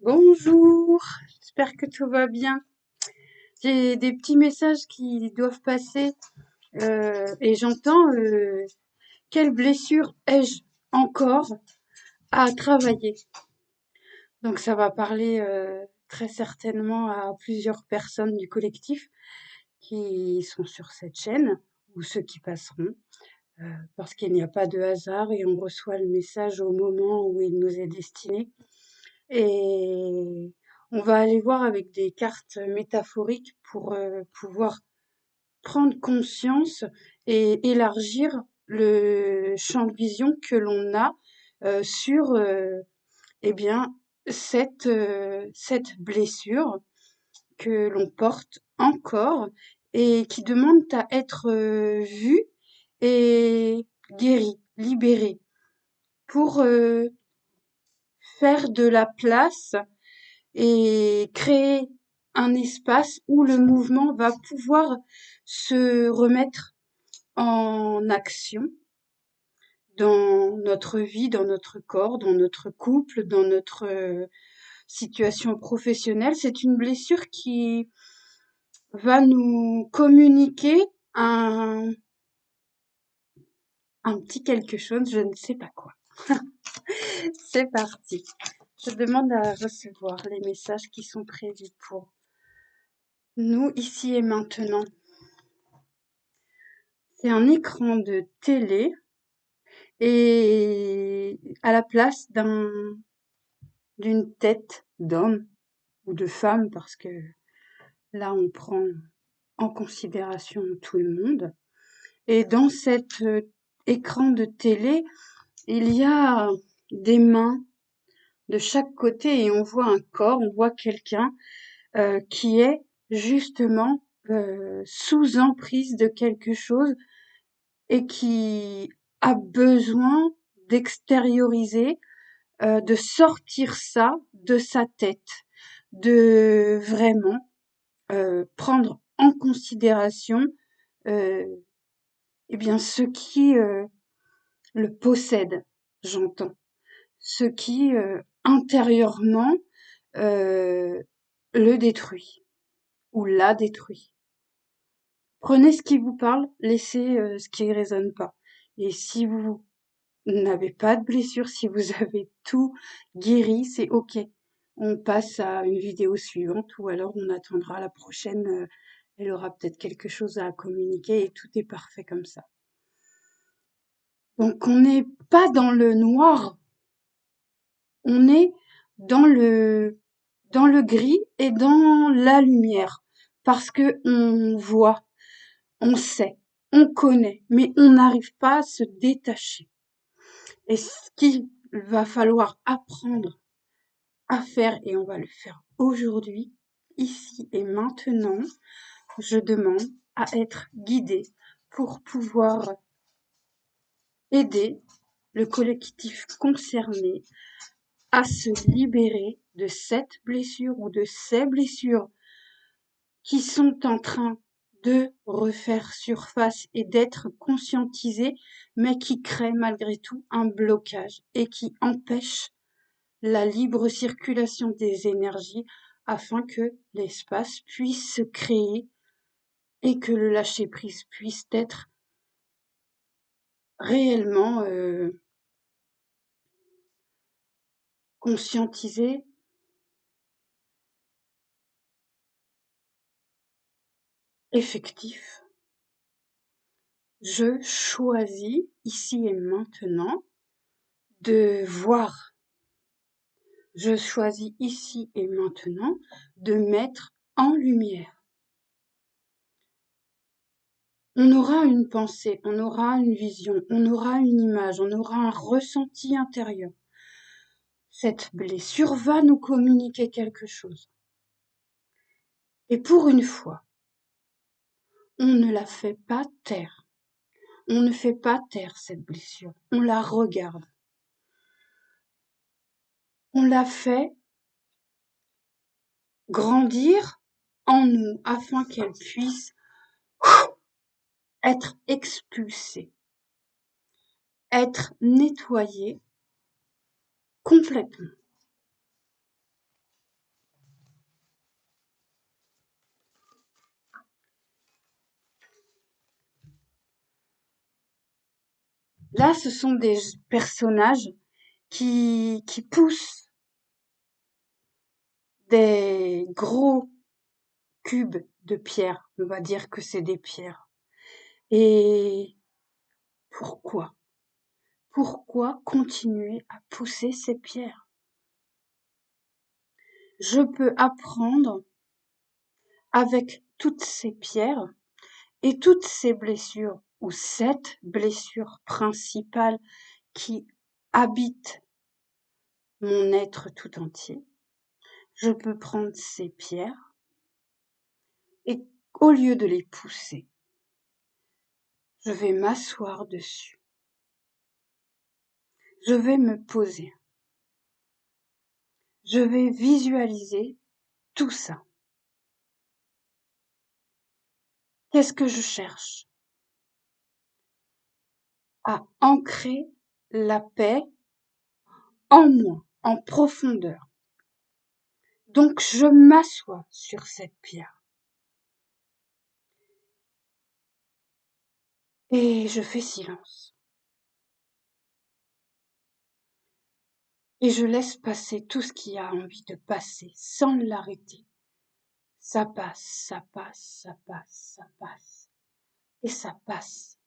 Bonjour, j'espère que tout va bien. J'ai des petits messages qui doivent passer et j'entends quelle blessure ai-je encore à travailler. Donc ça va parler très certainement à plusieurs personnes du collectif qui sont sur cette chaîne ou ceux qui passeront parce qu'il n'y a pas de hasard et on reçoit le message au moment où il nous est destiné. Et on va aller voir avec des cartes métaphoriques pour pouvoir prendre conscience et élargir le champ de vision que l'on a sur eh bien cette blessure que l'on porte encore et qui demande à être vue et guérie, libérée pour faire de la place et créer un espace où le mouvement va pouvoir se remettre en action dans notre vie, dans notre corps, dans notre couple, dans notre situation professionnelle. C'est une blessure qui va nous communiquer un, un petit quelque chose, je ne sais pas quoi. C'est parti. Je demande à recevoir les messages qui sont prévus pour nous ici et maintenant. C'est un écran de télé et à la place d'une tête d'homme ou de femme, parce que là on prend en considération tout le monde. Et dans cet écran de télé, il y a des mains de chaque côté et on voit un corps, on voit quelqu'un qui est justement sous emprise de quelque chose et qui a besoin d'extérioriser, de sortir ça de sa tête, de vraiment prendre en considération euh, eh bien ce qui le possède, j'entends, ce qui intérieurement euh, le détruit ou la détruit. Prenez ce qui vous parle, laissez ce qui ne résonne pas. Et si vous n'avez pas de blessure, si vous avez tout guéri, c'est OK. On passe à une vidéo suivante ou alors on attendra la prochaine. Elle aura peut-être quelque chose à communiquer et tout est parfait comme ça. Donc on n'est pas dans le noir, on est dans le gris et dans la lumière parce que on voit, on sait, on connaît, mais on n'arrive pas à se détacher. Et ce qu'il va falloir apprendre à faire, et on va le faire aujourd'hui, ici et maintenant, je demande à être guidé pour pouvoir aider le collectif concerné à se libérer de cette blessure ou de ces blessures qui sont en train de refaire surface et d'être conscientisées, mais qui créent malgré tout un blocage et qui empêchent la libre circulation des énergies afin que l'espace puisse se créer et que le lâcher-prise puisse être réellement conscientisé, effectif. Je choisis ici et maintenant de voir. Je choisis ici et maintenant de mettre en lumière. On aura une pensée, on aura une vision, on aura une image, on aura un ressenti intérieur. Cette blessure va nous communiquer quelque chose. Et pour une fois, on ne la fait pas taire. On ne fait pas taire cette blessure. On la regarde. On la fait grandir en nous afin qu'elle puisse être expulsée, être nettoyée complètement. Là, ce sont des personnages qui poussent des gros cubes de pierre. On va dire que c'est des pierres. Et pourquoi? Pourquoi continuer à pousser ces pierres? Je peux apprendre avec toutes ces pierres et toutes ces blessures, ou cette blessure principale qui habite mon être tout entier. Je peux prendre ces pierres et au lieu de les pousser, je vais m'asseoir dessus. Je vais me poser. Je vais visualiser tout ça. Qu'est-ce que je cherche? À ancrer la paix en moi, en profondeur. Donc je m'assois sur cette pierre et je fais silence. Et je laisse passer tout ce qui a envie de passer sans l'arrêter. Ça passe, ça passe, ça passe, ça passe. Et ça passe.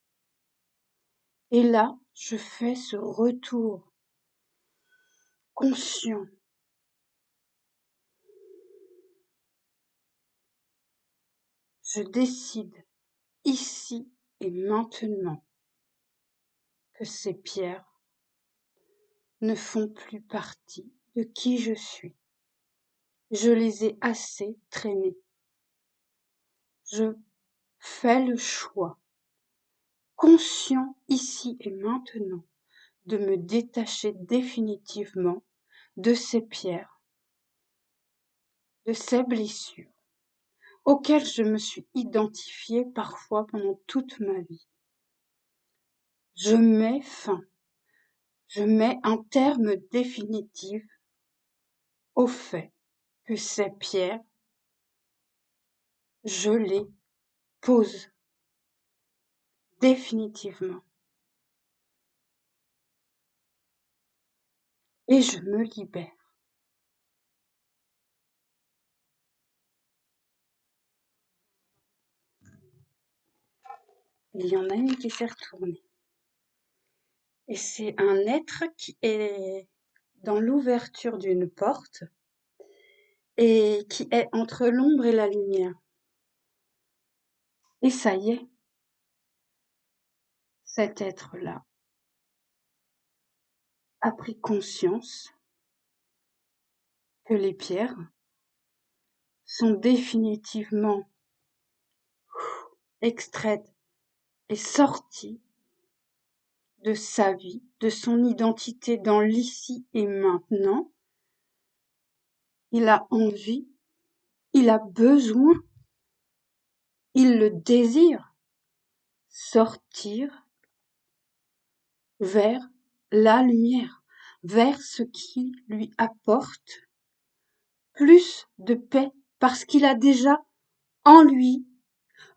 Et là, je fais ce retour conscient. Je décide ici et maintenant que ces pierres ne font plus partie de qui je suis. Je les ai assez traînées. Je fais le choix, conscient ici et maintenant, de me détacher définitivement de ces pierres, de ces blessures auxquelles je me suis identifiée parfois pendant toute ma vie. Je mets fin, je mets un terme définitif au fait que ces pierres, je les pose définitivement et je me libère. Il y en a une qui s'est retournée. Et c'est un être qui est dans l'ouverture d'une porte et qui est entre l'ombre et la lumière. Et ça y est, cet être-là a pris conscience que les pierres sont définitivement extraites et sorties de sa vie, de son identité dans l'ici et maintenant. Il a envie, il a besoin, il le désire, sortir vers la lumière, vers ce qui lui apporte plus de paix, parce qu'il a déjà en lui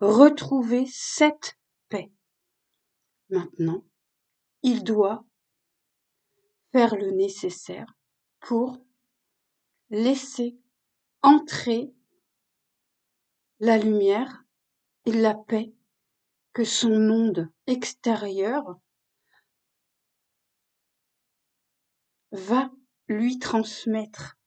retrouvé cette paix. Maintenant, il doit faire le nécessaire pour laisser entrer la lumière et la paix que son monde extérieur va lui transmettre.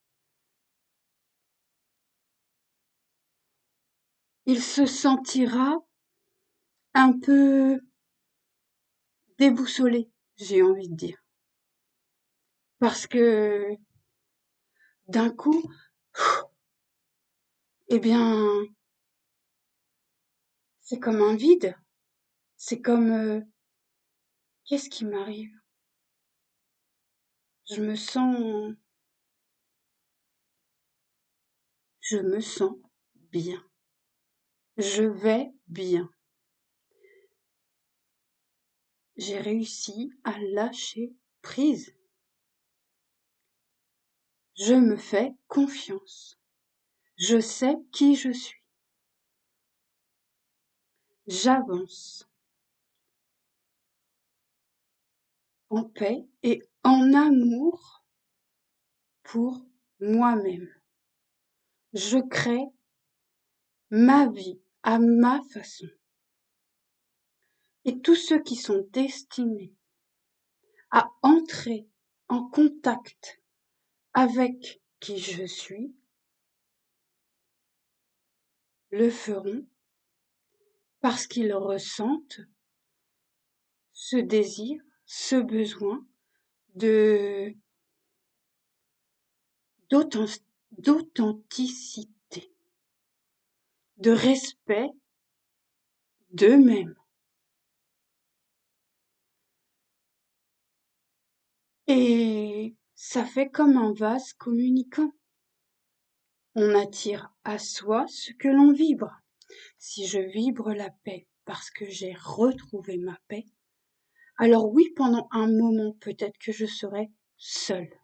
Il se sentira un peu déboussolé, j'ai envie de dire. Parce que d'un coup, eh bien, c'est comme un vide. C'est comme qu'est-ce qui m'arrive? Je me sens je me sens bien. Je vais bien. J'ai réussi à lâcher prise. Je me fais confiance. Je sais qui je suis. J'avance. en paix et en amour pour moi-même. Je crée ma vie à ma façon. Et tous ceux qui sont destinés à entrer en contact avec qui je suis le feront parce qu'ils ressentent ce désir, ce besoin de d'authenticité, de respect d'eux-mêmes. Et ça fait comme un vase communicant. On attire à soi ce que l'on vibre. Si je vibre la paix parce que j'ai retrouvé ma paix, alors oui, pendant un moment, peut-être que je serai seule.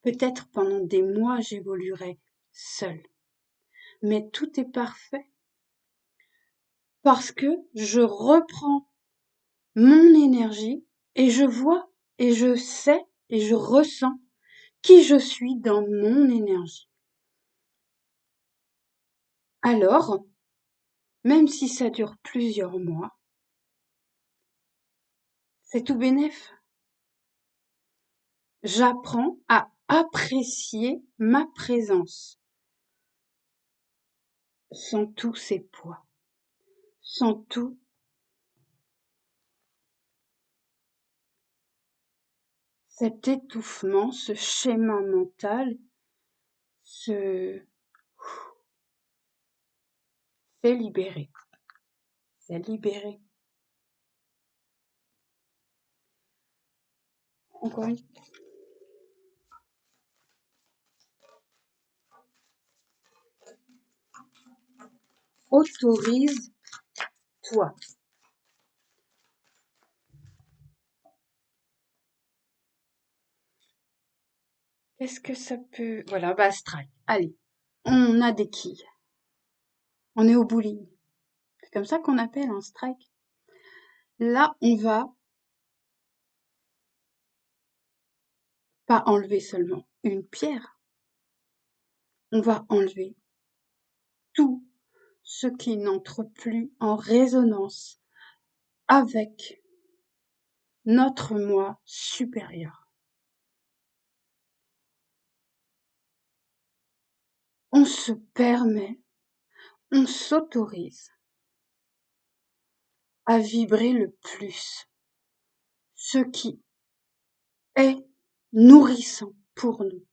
Peut-être pendant des mois, j'évoluerai seule. Mais tout est parfait parce que je reprends mon énergie et je vois et je sais et je ressens qui je suis dans mon énergie. Alors, même si ça dure plusieurs mois, c'est tout bénef. J'apprends à apprécier ma présence sans tous ces poids, sans tout cet étouffement, ce schéma mental, c'est libéré. C'est libéré. Encore une fois. Autorise-toi. Qu'est-ce que ça peut... Voilà, bah strike. Allez, on a des quilles. On est au bowling. C'est comme ça qu'on appelle un strike. Là, on va pas enlever seulement une pierre. On va enlever tout ce qui n'entre plus en résonance avec notre moi supérieur. On se permet, on s'autorise à vibrer le plus, ce qui est nourrissant pour nous,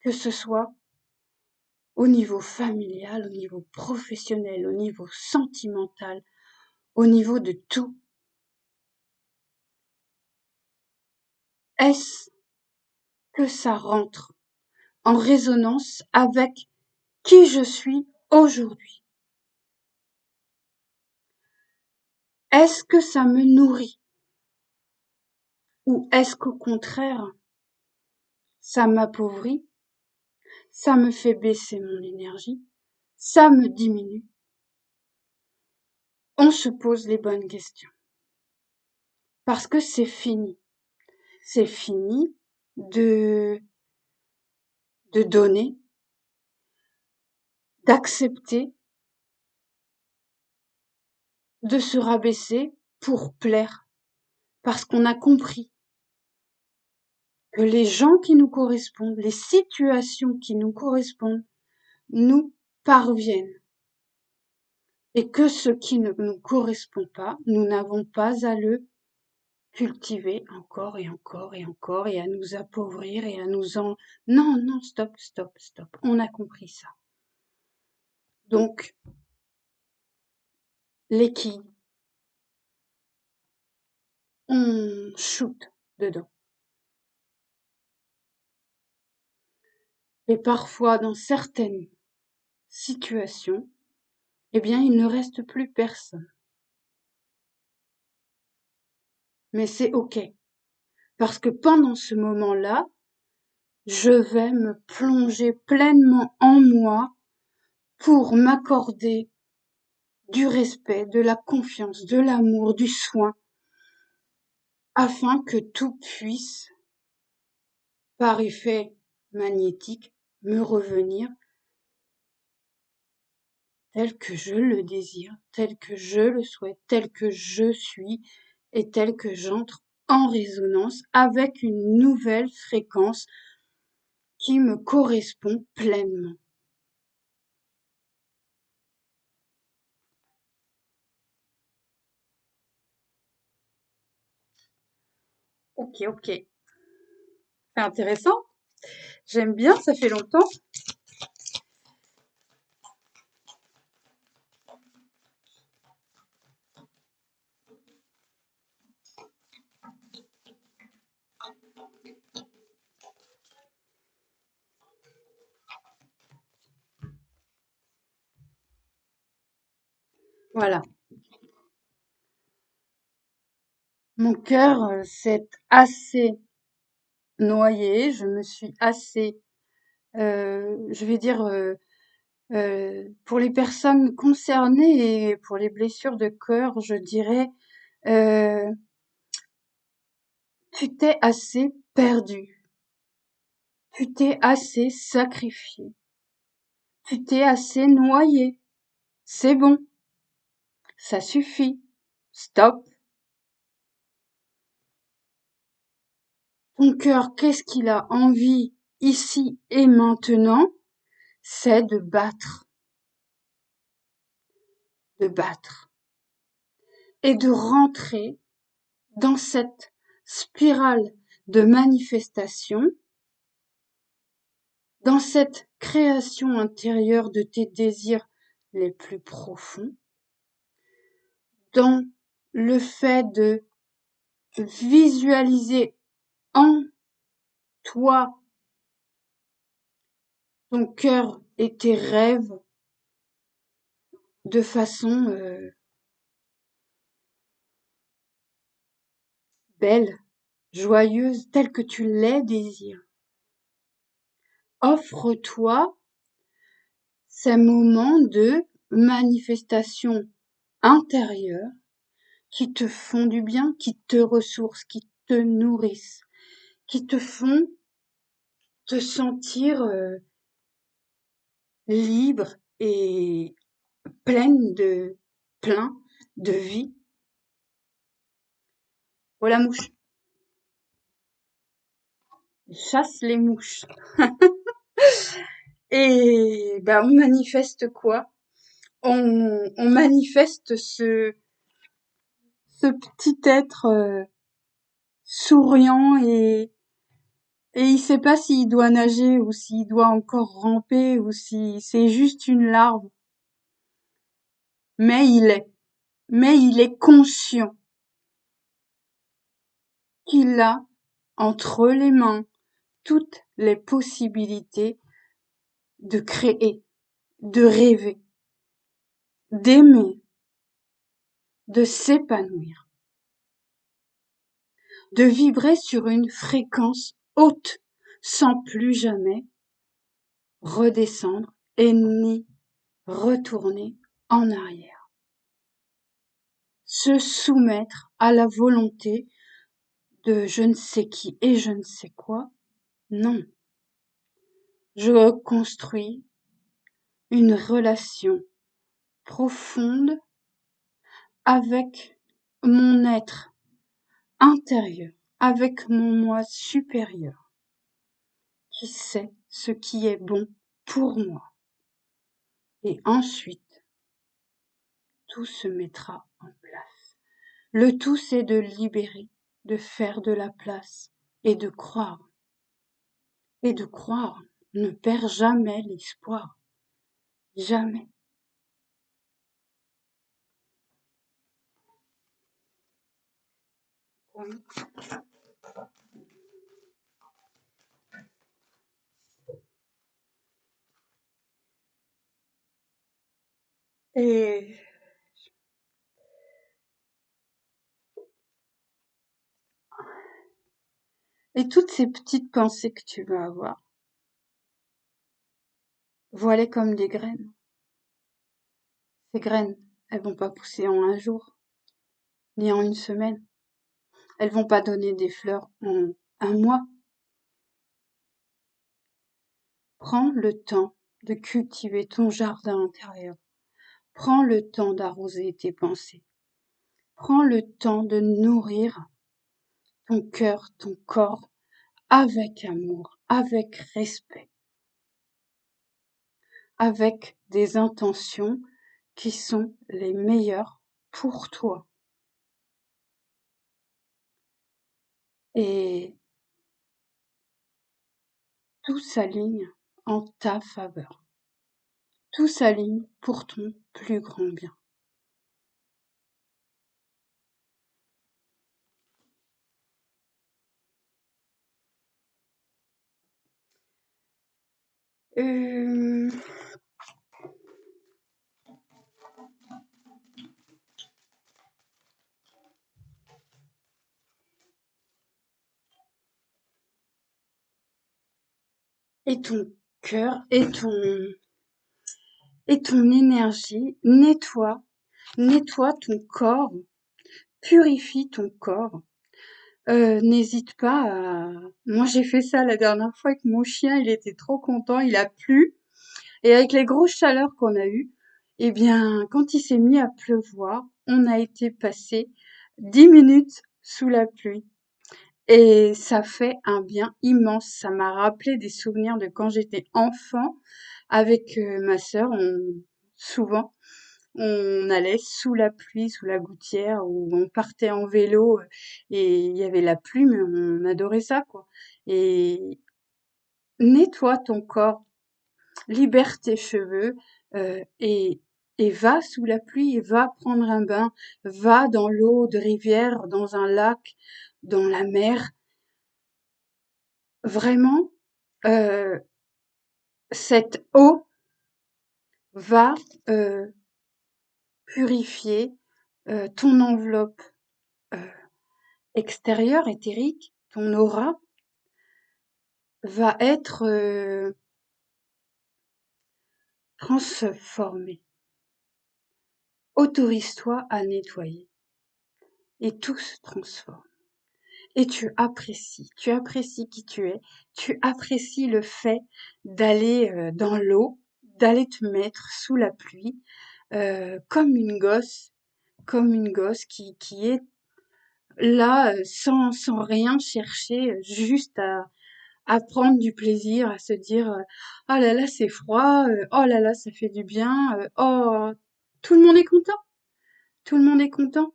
que ce soit au niveau familial, au niveau professionnel, au niveau sentimental, au niveau de tout. Est-ce que ça rentre en résonance avec qui je suis aujourd'hui? Est-ce que ça me nourrit? Ou est-ce qu'au contraire, ça m'appauvrit, ça me fait baisser mon énergie, ça me diminue? On se pose les bonnes questions. Parce que c'est fini. C'est fini de donner, d'accepter, de se rabaisser pour plaire. Parce qu'on a compris que les gens qui nous correspondent, les situations qui nous correspondent, nous parviennent. Et que ce qui ne nous correspond pas, nous n'avons pas à le cultiver encore et encore et encore et à nous appauvrir et à nous en... Non, non, stop, stop, stop. On a compris ça. Donc, les quilles, on shoot dedans. Et parfois, dans certaines situations, eh bien, il ne reste plus personne. Mais c'est OK. Parce que pendant ce moment-là, je vais me plonger pleinement en moi pour m'accorder du respect, de la confiance, de l'amour, du soin afin que tout puisse, par effet magnétique, me revenir tel que je le désire, tel que je le souhaite, tel que je suis et tel que j'entre en résonance avec une nouvelle fréquence qui me correspond pleinement. Ok, ok. C'est intéressant. J'aime bien, ça fait longtemps. Voilà. Mon cœur s'est assez noyé, je me suis assez, je vais dire, pour les personnes concernées et pour les blessures de cœur, je dirais, euh, tu t'es assez perdu, tu t'es assez sacrifié, tu t'es assez noyé. C'est bon, ça suffit. Stop. Ton cœur, qu'est-ce qu'il a envie ici et maintenant? C'est de battre et de rentrer dans cette spirale de manifestation, dans cette création intérieure de tes désirs les plus profonds, dans le fait de visualiser en toi ton cœur et tes rêves de façon belle, joyeuse, telle que tu les désires. Offre-toi ces moments de manifestation intérieure qui te font du bien, qui te ressourcent, qui te nourrissent, qui te font te sentir libre et plein de vie. Oh la mouche, chasse les mouches. Et ben on manifeste quoi? On manifeste ce petit être souriant et il sait pas s'il doit nager ou s'il doit encore ramper ou si c'est juste une larve. Mais il est conscient qu'il a entre les mains toutes les possibilités de créer, de rêver, d'aimer, de s'épanouir, de vibrer sur une fréquence haute sans plus jamais redescendre et ni retourner en arrière. Se soumettre à la volonté de je ne sais qui et je ne sais quoi, non. Je construis une relation profonde avec mon être intérieur, avec mon moi supérieur, qui sait ce qui est bon pour moi. Et ensuite, tout se mettra en place. Le tout, c'est de libérer, de faire de la place et de croire. Et de croire, ne perds jamais l'espoir. Jamais. Oui. Et, et toutes ces petites pensées que tu vas avoir, vois-les comme des graines. Ces graines, elles vont pas pousser en un jour, ni en une semaine. Elles vont pas donner des fleurs en un mois. Prends le temps de cultiver ton jardin intérieur. Prends le temps d'arroser tes pensées. Prends le temps de nourrir ton cœur, ton corps avec amour, avec respect, avec des intentions qui sont les meilleures pour toi. Et tout s'aligne en ta faveur. Tout s'aligne pour ton plus grand bien. Euh, et ton cœur et ton énergie nettoie ton corps, purifie ton corps. N'hésite pas à... Moi, j'ai fait ça la dernière fois avec mon chien, il était trop content, il a plu. Et avec les grosses chaleurs qu'on a eues, eh bien, quand il s'est mis à pleuvoir, on a été passé 10 minutes sous la pluie. Et ça fait un bien immense. Ça m'a rappelé des souvenirs de quand j'étais enfant avec ma sœur. Souvent, on allait sous la pluie, sous la gouttière, ou on partait en vélo et il y avait la pluie, mais on adorait ça, quoi. Et nettoie ton corps, libère tes cheveux et va sous la pluie, et va prendre un bain, va dans l'eau de rivière, dans un lac, dans la mer. Vraiment, euh, cette eau va purifier ton enveloppe euh, extérieure, éthérique, ton aura va être transformée. Autorise-toi à nettoyer et tout se transforme. Et tu apprécies qui tu apprécies le fait d'aller dans l'eau, d'aller te mettre sous la pluie, comme une gosse qui est là sans rien chercher, juste à prendre du plaisir, à se dire oh là là c'est froid, oh là là ça fait du bien, oh tout le monde est content, tout le monde est content.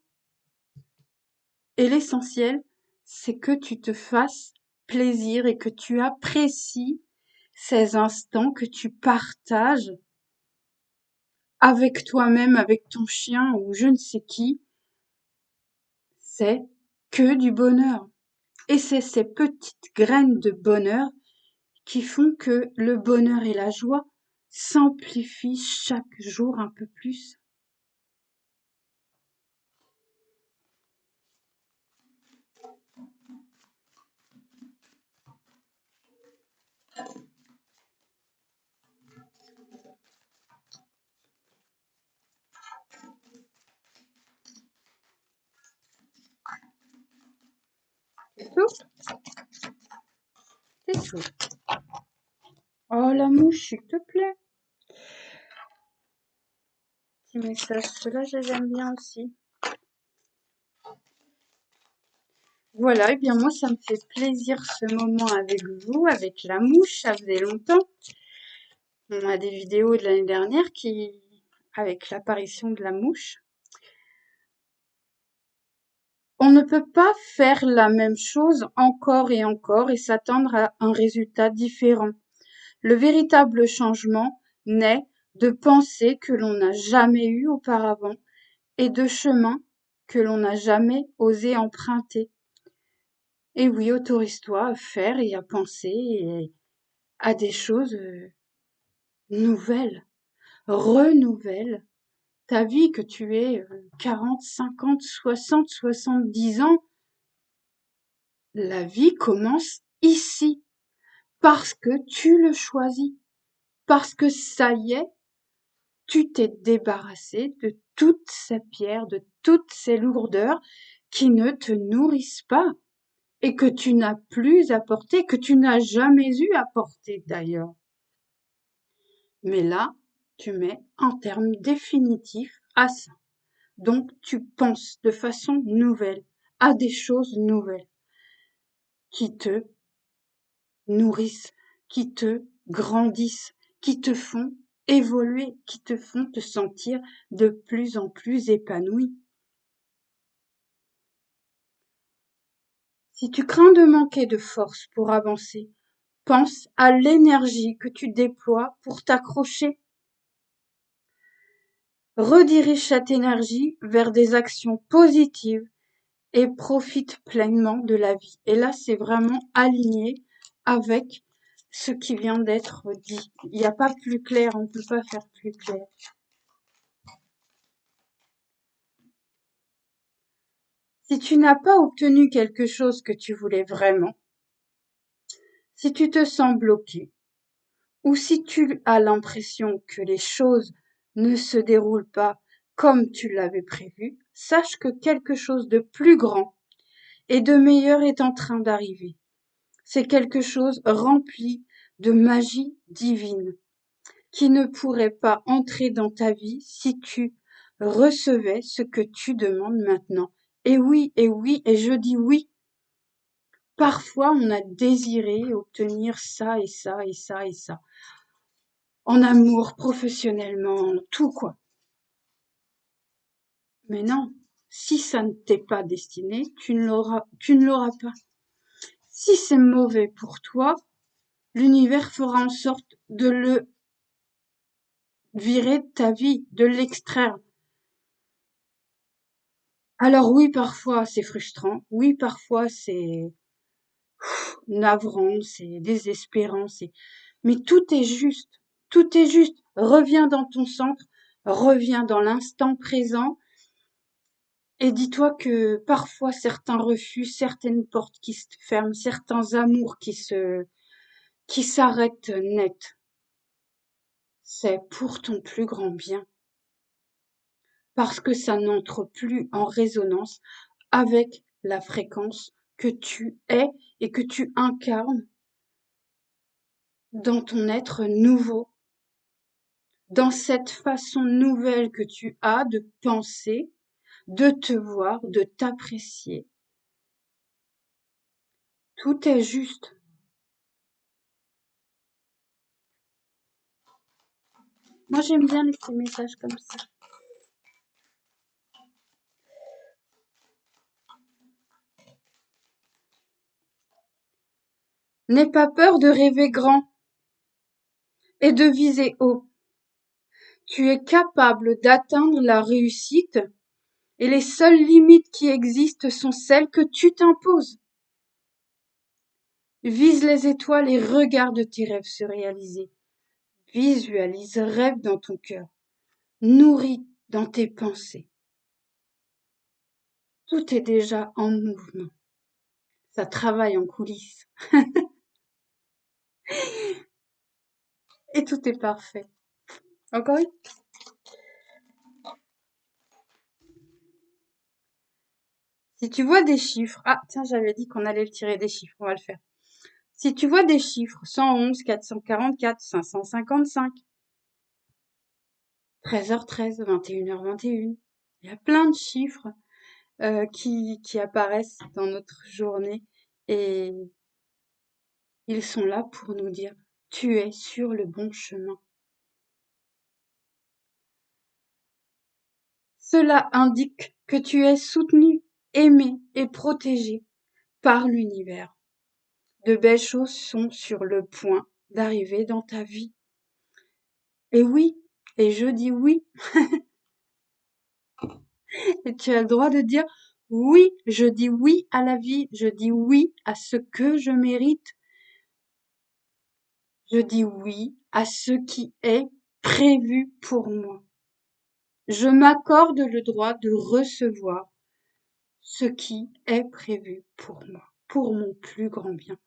Et l'essentiel, c'est que tu te fasses plaisir et que tu apprécies ces instants que tu partages avec toi-même, avec ton chien ou je ne sais qui. C'est que du bonheur. Et c'est ces petites graines de bonheur qui font que le bonheur et la joie s'amplifient chaque jour un peu plus. C'est tout, c'est tout. Oh la mouche, s'il te plaît. Petit message, ceux-là je les aime bien aussi. Voilà, et bien moi ça me fait plaisir ce moment avec vous, avec la mouche, ça faisait longtemps. On a des vidéos de l'année dernière avec l'apparition de la mouche. On ne peut pas faire la même chose encore et s'attendre à un résultat différent. Le véritable changement naît de pensées que l'on n'a jamais eues auparavant et de chemins que l'on n'a jamais osé emprunter. Et oui, autorise-toi à faire et à penser et à des choses nouvelles, renouvelles. Ta vie, que tu aies 40, 50, 60, 70 ans, la vie commence ici, parce que tu le choisis, parce que ça y est, tu t'es débarrassé de toutes ces pierres, de toutes ces lourdeurs qui ne te nourrissent pas et que tu n'as plus à porter, que tu n'as jamais eu à porter d'ailleurs. Mais là, tu mets un terme définitif à ça. Donc, tu penses de façon nouvelle à des choses nouvelles qui te nourrissent, qui te grandissent, qui te font évoluer, qui te font te sentir de plus en plus épanoui. Si tu crains de manquer de force pour avancer, pense à l'énergie que tu déploies pour t'accrocher. Redirige cette énergie vers des actions positives et profite pleinement de la vie. Et là, c'est vraiment aligné avec ce qui vient d'être dit. Il n'y a pas plus clair, on ne peut pas faire plus clair. Si tu n'as pas obtenu quelque chose que tu voulais vraiment, si tu te sens bloqué, ou si tu as l'impression que les choses ne se déroulent pas comme tu l'avais prévu, sache que quelque chose de plus grand et de meilleur est en train d'arriver. C'est quelque chose rempli de magie divine qui ne pourrait pas entrer dans ta vie si tu recevais ce que tu demandes maintenant. Et oui, et je dis oui. Parfois, on a désiré obtenir ça et ça et ça et ça. En amour, professionnellement, tout quoi. Mais non, si ça ne t'est pas destiné, tu ne l'auras pas. Si c'est mauvais pour toi, l'univers fera en sorte de le virer de ta vie, de l'extraire. Alors oui, parfois c'est frustrant, oui, parfois c'est navrant, c'est désespérant, mais tout est juste. Reviens dans ton centre, reviens dans l'instant présent et dis-toi que parfois certains refus, certaines portes qui se ferment, certains amours qui s'arrêtent net, c'est pour ton plus grand bien. Parce que ça n'entre plus en résonance avec la fréquence que tu es et que tu incarnes dans ton être nouveau, dans cette façon nouvelle que tu as de penser, de te voir, de t'apprécier. Tout est juste. Moi, j'aime bien les petits messages comme ça. N'aie pas peur de rêver grand et de viser haut. Tu es capable d'atteindre la réussite et les seules limites qui existent sont celles que tu t'imposes. Vise les étoiles et regarde tes rêves se réaliser. Visualise, rêve dans ton cœur. Nourris dans tes pensées. Tout est déjà en mouvement. Ça travaille en coulisses. Et tout est parfait. Encore une? Si tu vois des chiffres, ah tiens, j'avais dit qu'on allait le tirer des chiffres, on va le faire. Si tu vois des chiffres, 111, 444, 555, 13h13, 21h21, il y a plein de chiffres qui apparaissent dans notre journée et ils sont là pour nous dire tu es sur le bon chemin. Cela indique que tu es soutenu, aimé et protégé par l'univers. De belles choses sont sur le point d'arriver dans ta vie. Et oui, et je dis oui, et tu as le droit de dire oui, je dis oui à la vie, je dis oui à ce que je mérite, je dis oui à ce qui est prévu pour moi. Je m'accorde le droit de recevoir ce qui est prévu pour moi, pour mon plus grand bien.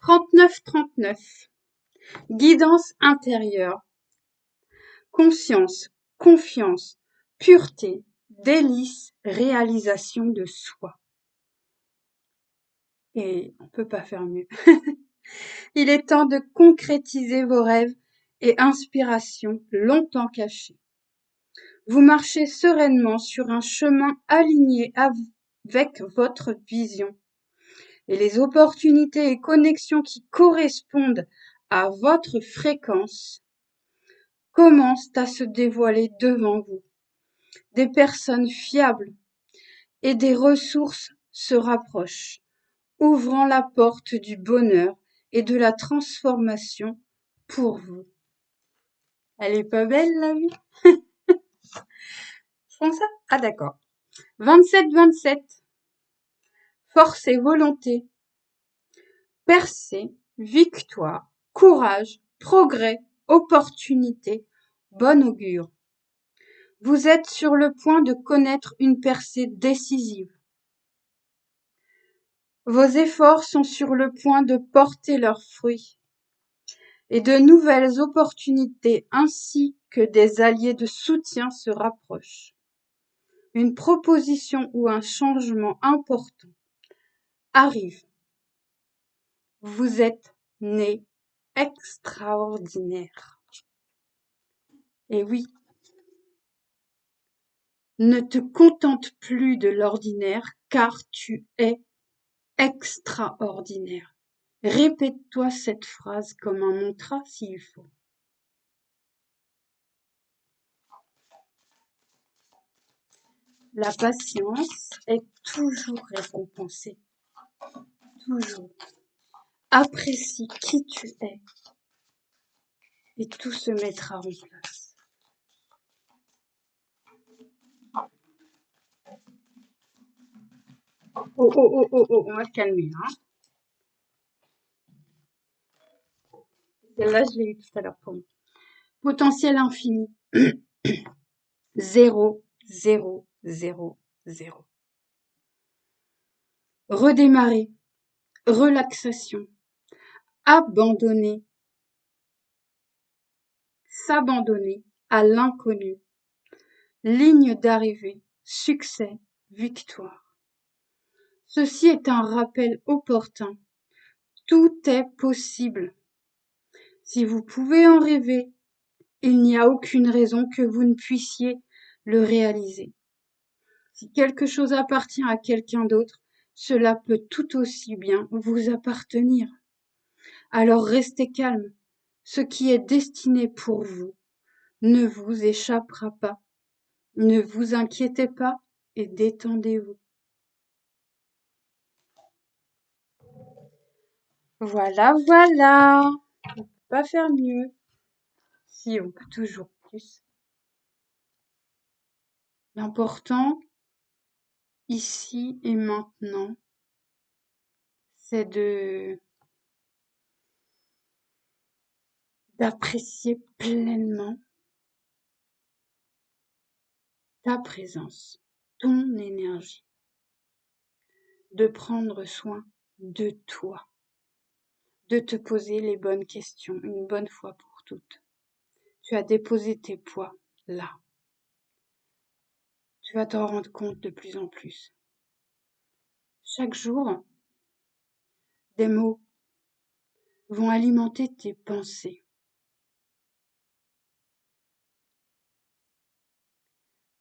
39-39. Guidance intérieure. Conscience, confiance, pureté, délice, réalisation de soi. Et on peut pas faire mieux. Il est temps de concrétiser vos rêves et inspirations longtemps cachés. Vous marchez sereinement sur un chemin aligné avec votre vision. Et les opportunités et connexions qui correspondent à votre fréquence commencent à se dévoiler devant vous. Des personnes fiables et des ressources se rapprochent, ouvrant la porte du bonheur et de la transformation pour vous. Elle est pas belle, la vie? Je pense ça? Ah, d'accord. 27-27. Force et volonté. Percée, victoire, courage, progrès, opportunité, bon augure. Vous êtes sur le point de connaître une percée décisive. Vos efforts sont sur le point de porter leurs fruits. Et de nouvelles opportunités ainsi que des alliés de soutien se rapprochent. Une proposition ou un changement important arrive. Vous êtes né extraordinaire. Et oui, ne te contente plus de l'ordinaire car tu es extraordinaire. Répète-toi cette phrase comme un mantra s'il faut. La patience est toujours récompensée. Toujours. Apprécie qui tu es et tout se mettra en place. Oh, on va se calmer, hein. Celle-là, je l'ai eu tout à l'heure pour moi. Potentiel infini. 0, 0, 0, 0. Redémarrer. Relaxation. Abandonner. S'abandonner à l'inconnu. Ligne d'arrivée. Succès. Victoire. Ceci est un rappel opportun. Tout est possible. Si vous pouvez en rêver, il n'y a aucune raison que vous ne puissiez le réaliser. Si quelque chose appartient à quelqu'un d'autre, cela peut tout aussi bien vous appartenir. Alors restez calme. Ce qui est destiné pour vous ne vous échappera pas. Ne vous inquiétez pas et détendez-vous. Voilà, voilà. On peut pas faire mieux. Si, on peut toujours plus. L'important, ici et maintenant, c'est d'apprécier pleinement ta présence, ton énergie, de prendre soin de toi, de te poser les bonnes questions une bonne fois pour toutes. Tu as déposé tes poids là. Tu vas t'en rendre compte de plus en plus. Chaque jour, des mots vont alimenter tes pensées.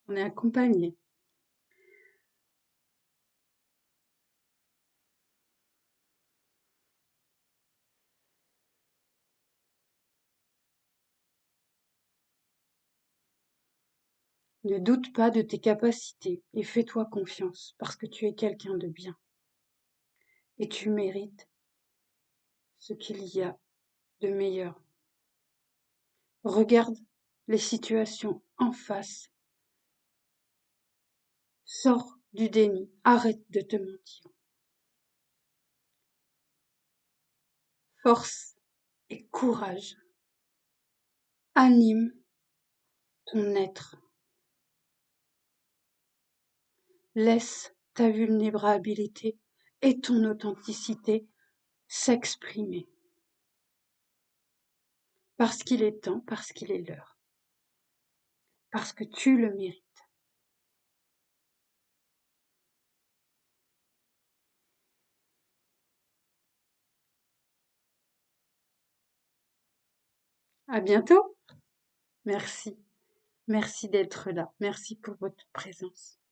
On est accompagné. Ne doute pas de tes capacités et fais-toi confiance parce que tu es quelqu'un de bien. Et tu mérites ce qu'il y a de meilleur. Regarde les situations en face. Sors du déni, arrête de te mentir. Force et courage animent ton être. Laisse ta vulnérabilité et ton authenticité s'exprimer. Parce qu'il est temps, parce qu'il est l'heure. Parce que tu le mérites. À bientôt. Merci. Merci d'être là. Merci pour votre présence.